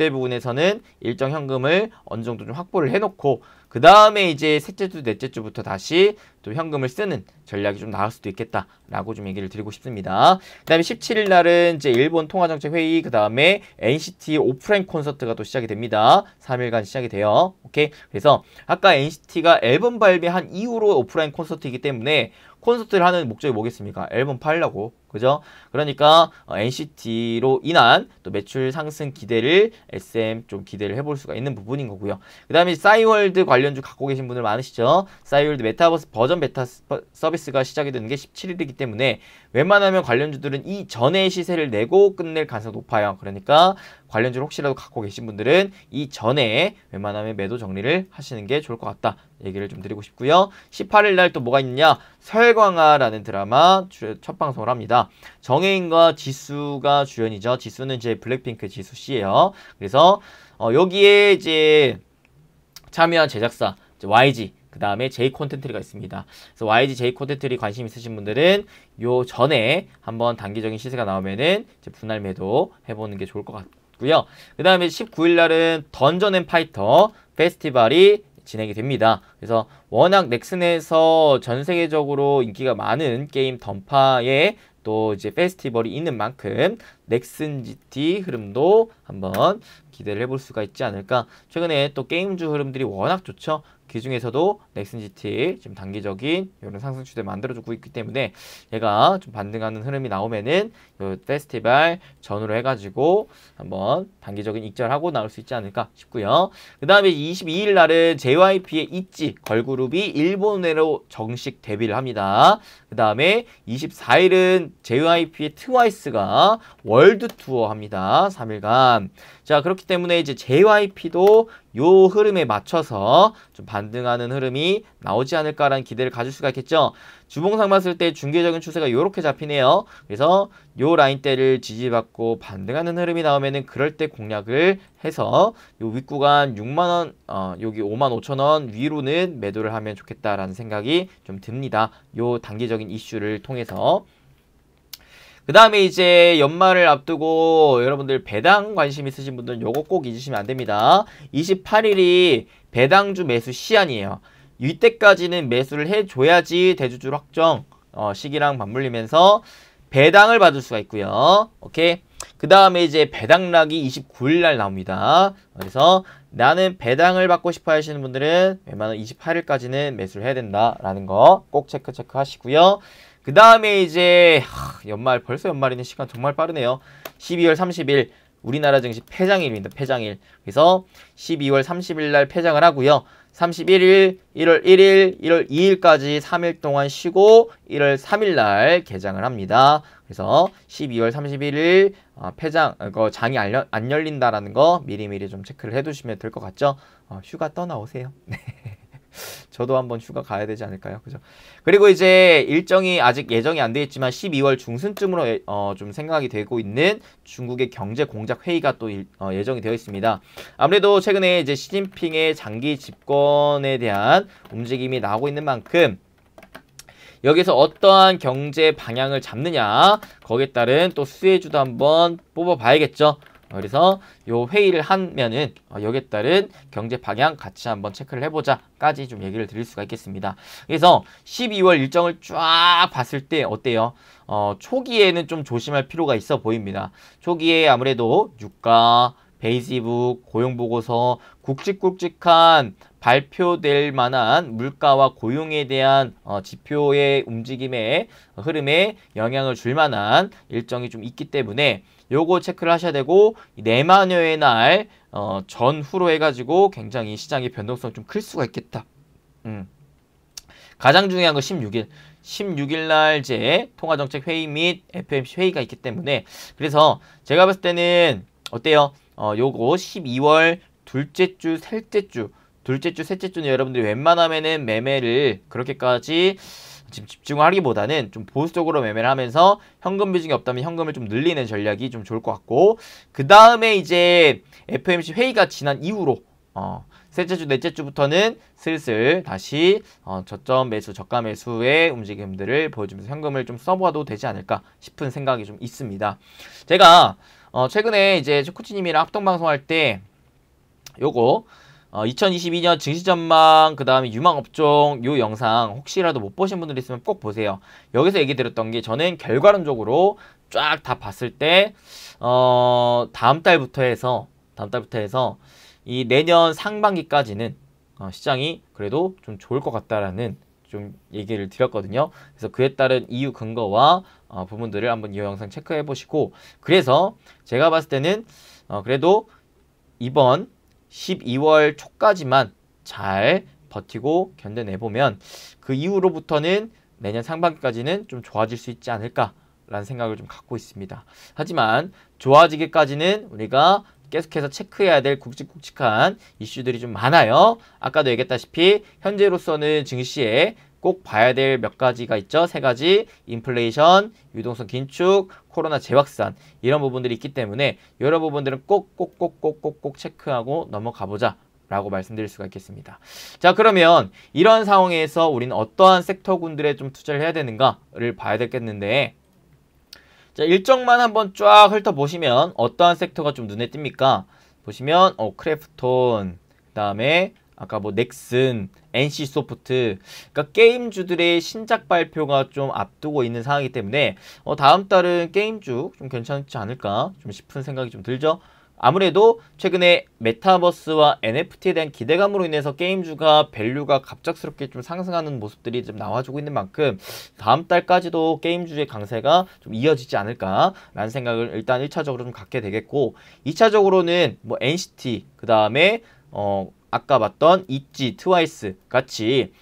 부분에서는 일정 현금을 어느 정도 좀 확보를 해놓고, 그 다음에 이제 셋째 주, 넷째 주부터 다시 또 현금을 쓰는 전략이 좀 나올 수도 있겠다라고 좀 얘기를 드리고 싶습니다. 그 다음에 17일 날은 이제 일본 통화정책 회의, 그 다음에 NCT 오프라인 콘서트가 또 시작이 됩니다. 3일간 시작이 돼요. 오케이. 그래서 아까 NCT가 앨범 발매한 이후로 오프라인 콘서트이기 때문에 콘서트를 하는 목적이 뭐겠습니까? 앨범 팔려고. 그죠? 그러니까 NCT로 인한 또 매출 상승 기대를 SM 좀 기대를 해볼 수가 있는 부분인 거고요. 그 다음에 싸이월드 관련주 갖고 계신 분들 많으시죠? 싸이월드 메타버스 버전 버전 베타 서비스가 시작이 되는 게 17일이기 때문에 웬만하면 관련주들은 이 전에 시세를 내고 끝낼 가능성이 높아요. 그러니까 관련주를 혹시라도 갖고 계신 분들은 이 전에 웬만하면 매도 정리를 하시는 게 좋을 것 같다. 얘기를 좀 드리고 싶고요. 18일 날 또 뭐가 있느냐? 설광화라는 드라마 첫 방송을 합니다. 정혜인과 지수가 주연이죠. 지수는 이제 블랙핑크 지수 씨예요. 그래서 여기에 이제 참여한 제작사 YG 그 다음에 J 콘텐츠가 있습니다. 그래서 YG J 콘텐츠에 관심 있으신 분들은 요 전에 한번 단기적인 시세가 나오면은 이제 분할 매도 해보는 게 좋을 것 같고요. 그 다음에 19일 날은 던전 앤 파이터 페스티벌이 진행이 됩니다. 그래서 워낙 넥슨에서 전 세계적으로 인기가 많은 게임 던파에 또 이제 페스티벌이 있는 만큼 넥슨 GT 흐름도 한번 기대를 해볼 수가 있지 않을까. 최근에 또 게임주 흐름들이 워낙 좋죠. 그 중에서도 넥슨 GT 지금 단기적인 이런 상승 추세 만들어주고 있기 때문에 얘가 좀 반등하는 흐름이 나오면은 이 페스티벌 전후로 해가지고 한번 단기적인 익절하고 나올 수 있지 않을까 싶고요. 그 다음에 22일 날은 JYP의 있지 걸그룹이 일본으로 정식 데뷔를 합니다. 그 다음에 24일은 JYP의 트와이스가 월드 투어 합니다. 3일간. 자, 그렇기 때문에 이제 JYP도 요 흐름에 맞춰서 좀 반등하는 흐름이 나오지 않을까라는 기대를 가질 수가 있겠죠. 주봉상 봤을 때 중계적인 추세가 이렇게 잡히네요. 그래서 요 라인대를 지지받고 반등하는 흐름이 나오면은 그럴 때 공략을 해서 요 윗구간 6만원, 여기 55,000원 위로는 매도를 하면 좋겠다라는 생각이 좀 듭니다. 요 단기적인 이슈를 통해서. 그 다음에 이제 연말을 앞두고 여러분들 배당 관심 있으신 분들은 요거 꼭 잊으시면 안 됩니다. 28일이 배당주 매수 시한이에요. 이때까지는 매수를 해줘야지 대주주 확정 시기랑 맞물리면서 배당을 받을 수가 있고요. 오케이. 그 다음에 이제 배당락이 29일 날 나옵니다. 그래서 나는 배당을 받고 싶어 하시는 분들은 웬만하면 28일까지는 매수를 해야 된다라는 거 꼭 체크 하시고요. 그 다음에 이제 연말, 벌써 연말이네. 시간 정말 빠르네요. 12월 30일 우리나라 증시 폐장일입니다. 폐장일. 그래서 12월 30일 날 폐장을 하고요. 31일, 1월 1일, 1월 2일까지 3일 동안 쉬고 1월 3일 날 개장을 합니다. 그래서 12월 31일 폐장, 장이 안 열린다라는 거 미리미리 좀 체크를 해두시면 될 것 같죠? 휴가 떠나오세요. 저도 한번 휴가 가야 되지 않을까요? 그죠? 그리고 이제 일정이 아직 예정이 안 되어 있지만 12월 중순쯤으로 좀 생각이 되고 있는 중국의 경제 공작 회의가 또 예정이 되어 있습니다. 아무래도 최근에 이제 시진핑의 장기 집권에 대한 움직임이 나오고 있는 만큼 여기서 어떠한 경제 방향을 잡느냐, 거기에 따른 또 수혜주도 한번 뽑아봐야겠죠. 그래서 요 회의를 하면은 여기에 따른 경제 방향 같이 한번 체크를 해보자까지 좀 얘기를 드릴 수가 있겠습니다. 그래서 12월 일정을 쫙 봤을 때 어때요? 초기에는 좀 조심할 필요가 있어 보입니다. 초기에 아무래도 유가, 베이지북, 고용보고서, 굵직굵직한 발표될 만한 물가와 고용에 대한 지표의 움직임의 흐름에 영향을 줄 만한 일정이 좀 있기 때문에 요거 체크를 하셔야 되고, 내만여의 날 전후로 해가지고 굉장히 시장의 변동성 좀 클 수가 있겠다. 가장 중요한 건 16일. 16일 날 이제 통화정책회의 및 FOMC 회의가 있기 때문에, 그래서 제가 봤을 때는 어때요? 요거 12월 둘째 주, 셋째 주, 셋째 주는 여러분들이 웬만하면은 매매를 그렇게까지 지금 집중을 하기보다는 좀 보수적으로 매매를 하면서 현금 비중이 없다면 현금을 좀 늘리는 전략이 좀 좋을 것 같고, 그 다음에 이제 FOMC 회의가 지난 이후로 셋째 주, 넷째 주부터는 슬슬 다시 저점 매수, 저가 매수의 움직임들을 보여주면서 현금을 좀 써봐도 되지 않을까 싶은 생각이 좀 있습니다. 제가 최근에 이제 코치님이랑 합동방송할 때 요거 2022년 증시전망, 그 다음에 유망업종 요 영상 혹시라도 못 보신 분들 있으면 꼭 보세요. 여기서 얘기 드렸던 게, 저는 결과론적으로 쫙 다 봤을 때 다음 달부터 해서 이 내년 상반기까지는 시장이 그래도 좀 좋을 것 같다라는 좀 얘기를 드렸거든요. 그래서 그에 따른 이유 근거와 부분들을 한번 이 영상 체크해 보시고, 그래서 제가 봤을 때는 그래도 이번 12월 초까지만 잘 버티고 견뎌내보면 그 그 이후로부터는 내년 상반기까지는 좀 좋아질 수 있지 않을까라는 생각을 좀 갖고 있습니다. 하지만 좋아지기까지는 우리가 계속해서 체크해야 될 굵직굵직한 이슈들이 좀 많아요. 아까도 얘기했다시피 현재로서는 증시에 꼭 봐야 될 몇 가지가 있죠. 세 가지. 인플레이션, 유동성 긴축, 코로나 재확산 이런 부분들이 있기 때문에 이런 부분들은 꼭 체크하고 넘어가보자 라고 말씀드릴 수가 있겠습니다. 자, 그러면 이런 상황에서 우리는 어떠한 섹터군들에 좀 투자를 해야 되는가를 봐야 되겠는데, 자, 일정만 한번 쫙 훑어보시면 어떠한 섹터가 좀 눈에 띕니까? 보시면 크래프톤, 그 다음에 아까 뭐 넥슨, NC소프트, 그러니까 게임주들의 신작 발표가 좀 앞두고 있는 상황이기 때문에 다음 달은 게임주 좀 괜찮지 않을까 좀 싶은 생각이 좀 들죠. 아무래도 최근에 메타버스와 NFT에 대한 기대감으로 인해서 게임주가 밸류가 갑작스럽게 좀 상승하는 모습들이 좀 나와주고 있는 만큼 다음 달까지도 게임주의 강세가 좀 이어지지 않을까라는 생각을 일단 1차적으로 좀 갖게 되겠고, 2차적으로는 뭐 NCT, 그 다음에 아까 봤던 있지, 트와이스 같이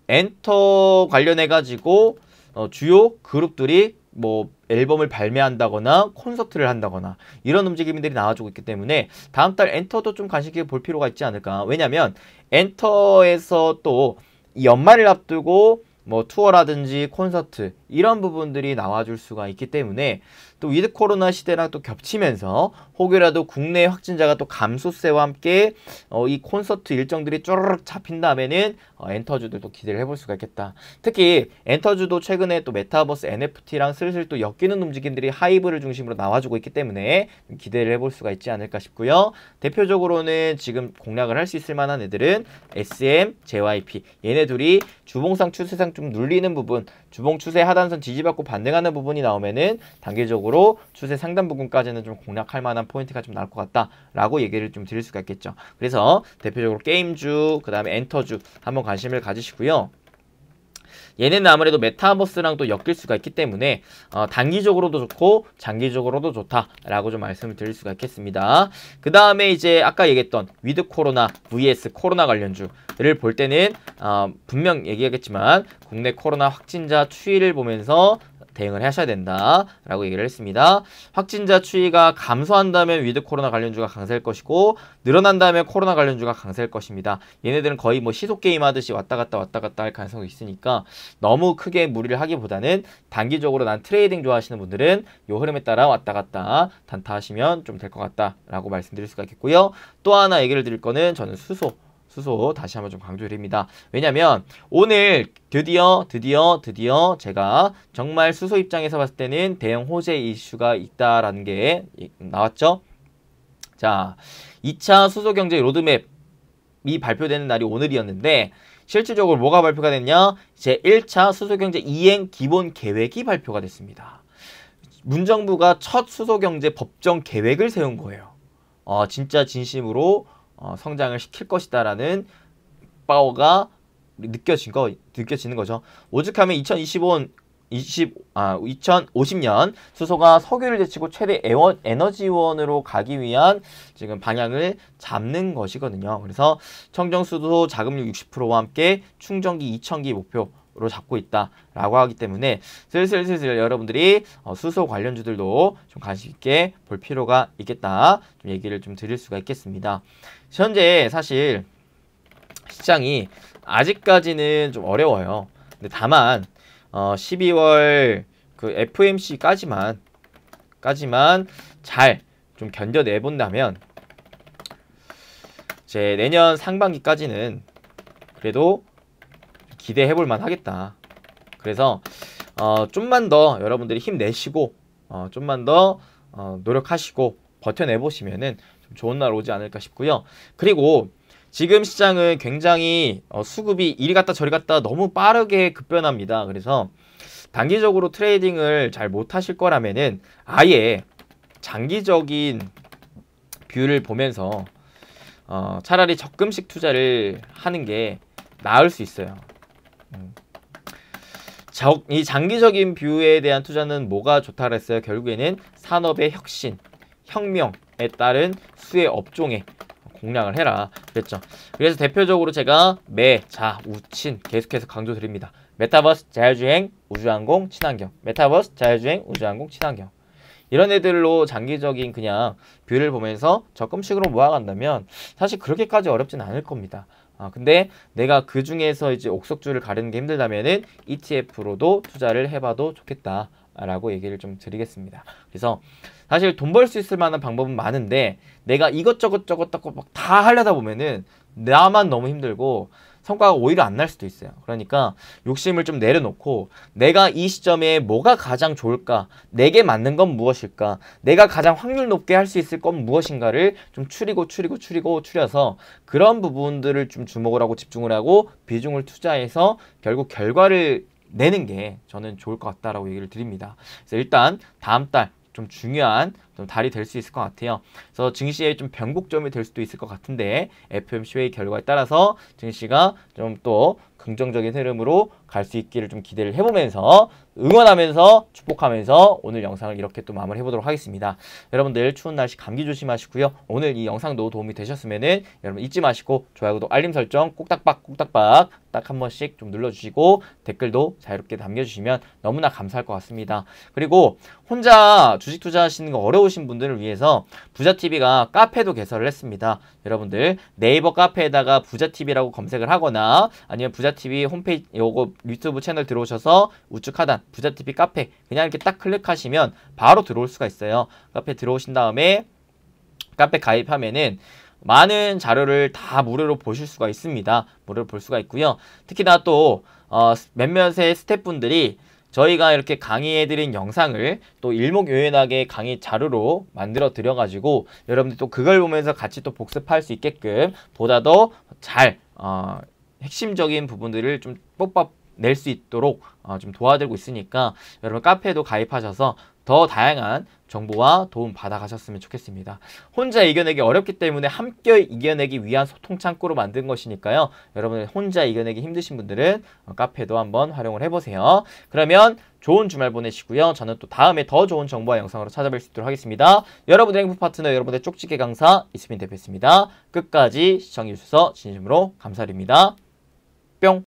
엔터 관련해가지고 주요 그룹들이 뭐 앨범을 발매한다거나 콘서트를 한다거나 이런 움직임들이 나와주고 있기 때문에 다음 달 엔터도 좀 관심 있게 볼 필요가 있지 않을까. 왜냐면 엔터에서 또 연말을 앞두고 뭐 투어라든지 콘서트 이런 부분들이 나와줄 수가 있기 때문에 또 위드 코로나 시대랑 또 겹치면서 혹여라도 국내 확진자가 또 감소세와 함께 이 콘서트 일정들이 쪼르륵 잡힌 다음에는 엔터주들도 기대를 해볼 수가 있겠다. 특히 엔터주도 최근에 또 메타버스 NFT랑 슬슬 또 엮이는 움직임들이 하이브를 중심으로 나와주고 있기 때문에 기대를 해볼 수가 있지 않을까 싶고요. 대표적으로는 지금 공략을 할 수 있을 만한 애들은 SM, JYP 얘네 둘이 주봉상 추세상 좀 눌리는 부분, 주봉 추세 하단선 지지받고 반등하는 부분이 나오면은 단기적으로 추세 상단 부분까지는 좀 공략할 만한 포인트가 좀 나올 것 같다라고 얘기를 좀 드릴 수가 있겠죠. 그래서 대표적으로 게임주, 그 다음에 엔터주 한번 관심을 가지시고요. 얘네는 아무래도 메타버스랑 또 엮일 수가 있기 때문에 단기적으로도 좋고 장기적으로도 좋다라고 좀 말씀을 드릴 수가 있겠습니다. 그 다음에 이제 아까 얘기했던 위드 코로나 vs 코로나 관련주를 볼 때는 분명 얘기하겠지만 국내 코로나 확진자 추이를 보면서 대응을 하셔야 된다라고 얘기를 했습니다. 확진자 추이가 감소한다면 위드 코로나 관련주가 강세일 것이고 늘어난다면 코로나 관련주가 강세일 것입니다. 얘네들은 거의 뭐 시속 게임 하듯이 왔다 갔다 할 가능성이 있으니까 너무 크게 무리를 하기보다는 단기적으로 난 트레이딩 좋아하시는 분들은 요 흐름에 따라 왔다 갔다 단타하시면 좀 될 것 같다라고 말씀드릴 수가 있겠고요. 또 하나 얘기를 드릴 거는 저는 수소 다시 한번 좀 강조드립니다. 왜냐면 오늘 드디어 제가 정말 수소 입장에서 봤을 때는 대형 호재 이슈가 있다라는 게 나왔죠. 자, 2차 수소경제 로드맵이 발표되는 날이 오늘이었는데 실질적으로 뭐가 발표가 됐냐? 제 1차 수소경제 이행 기본 계획이 발표가 됐습니다. 문정부가 첫 수소경제 법정 계획을 세운 거예요. 진짜 진심으로 성장을 시킬 것이다라는 파워가 느껴지는 거죠. 오죽하면 2050년 수소가 석유를 제치고 최대 에너지원으로 가기 위한 지금 방향을 잡는 것이거든요. 그래서 청정수소 자급률 60%와 함께 충전기 2000기 목표로 잡고 있다라고 하기 때문에 슬슬 여러분들이 수소 관련주들도 좀 관심 있게 볼 필요가 있겠다. 좀 얘기를 좀 드릴 수가 있겠습니다. 현재 사실 시장이 아직까지는 좀 어려워요. 근데 다만 12월 그 FOMC까지만 잘 좀 견뎌내 본다면 제 내년 상반기까지는 그래도 기대해 볼 만하겠다. 그래서 좀만 더 여러분들이 힘내시고 좀만 더 노력하시고 버텨내 보시면은 좀 좋은 날 오지 않을까 싶고요. 그리고 지금 시장은 굉장히 수급이 이리 갔다 저리 갔다 너무 빠르게 급변합니다. 그래서 단기적으로 트레이딩을 잘 못하실 거라면은 아예 장기적인 뷰를 보면서 차라리 적금식 투자를 하는 게 나을 수 있어요. 이 장기적인 뷰에 대한 투자는 뭐가 좋다 그랬어요? 결국에는 산업의 혁신, 혁명에 따른 수혜 업종에 공략을 해라 그랬죠. 그래서 대표적으로 제가 매, 자, 우, 친 계속해서 강조드립니다. 메타버스, 자율주행, 우주항공, 친환경. 메타버스, 자율주행, 우주항공, 친환경. 이런 애들로 장기적인 그냥 뷰를 보면서 적금식으로 모아간다면 사실 그렇게까지 어렵진 않을 겁니다. 근데 내가 그 중에서 이제 옥석줄을 가르는 게 힘들다면은 ETF로도 투자를 해봐도 좋겠다 라고 얘기를 좀 드리겠습니다. 그래서 사실 돈 벌 수 있을 만한 방법은 많은데 내가 이것저것 막 다 하려다 보면은 나만 너무 힘들고 성과가 오히려 안 날 수도 있어요. 그러니까 욕심을 좀 내려놓고 내가 이 시점에 뭐가 가장 좋을까? 내게 맞는 건 무엇일까? 내가 가장 확률 높게 할 수 있을 건 무엇인가를 좀 추려서 그런 부분들을 좀 주목을 하고 집중을 하고 비중을 투자해서 결국 결과를 내는 게 저는 좋을 것 같다라고 얘기를 드립니다. 그래서 일단 다음 달 좀 중요한 좀 달이 될 수 있을 것 같아요. 그래서 증시의 좀 변곡점이 될 수도 있을 것 같은데 FOMC 회의 결과에 따라서 증시가 좀 또 긍정적인 흐름으로 갈 수 있기를 좀 기대를 해보면서 응원하면서 축복하면서 오늘 영상을 이렇게 또 마무리 해보도록 하겠습니다. 여러분들 추운 날씨 감기 조심하시고요. 오늘 이 영상도 도움이 되셨으면은 여러분 잊지 마시고 좋아요, 구독, 알림 설정 꼭딱박 딱 한 번씩 좀 눌러주시고 댓글도 자유롭게 남겨주시면 너무나 감사할 것 같습니다. 그리고 혼자 주식 투자하시는 거 어려우신 분들을 위해서 부자TV가 카페도 개설을 했습니다. 여러분들 네이버 카페에다가 부자TV라고 검색을 하거나 아니면 부자TV 홈페이지 요거 유튜브 채널 들어오셔서 우측 하단 부자TV 카페 그냥 이렇게 딱 클릭하시면 바로 들어올 수가 있어요. 카페 들어오신 다음에 카페 가입하면은 많은 자료를 다 무료로 보실 수가 있습니다. 무료로 볼 수가 있고요. 특히나 또 몇몇의 스태프분들이 저희가 이렇게 강의해드린 영상을 또 일목요연하게 강의 자료로 만들어 드려가지고 여러분들 또 그걸 보면서 같이 또 복습할 수 있게끔 보다 더 잘 핵심적인 부분들을 좀 뽑아 낼 수 있도록 좀 도와드리고 있으니까 여러분 카페에도 가입하셔서 더 다양한 정보와 도움 받아가셨으면 좋겠습니다. 혼자 이겨내기 어렵기 때문에 함께 이겨내기 위한 소통 창구로 만든 것이니까요. 여러분 혼자 이겨내기 힘드신 분들은 카페도 한번 활용을 해보세요. 그러면 좋은 주말 보내시고요. 저는 또 다음에 더 좋은 정보와 영상으로 찾아뵐 수 있도록 하겠습니다. 여러분의 행복 파트너, 여러분의 쪽지게 강사 이수빈 대표였습니다. 끝까지 시청해주셔서 진심으로 감사드립니다. 뿅!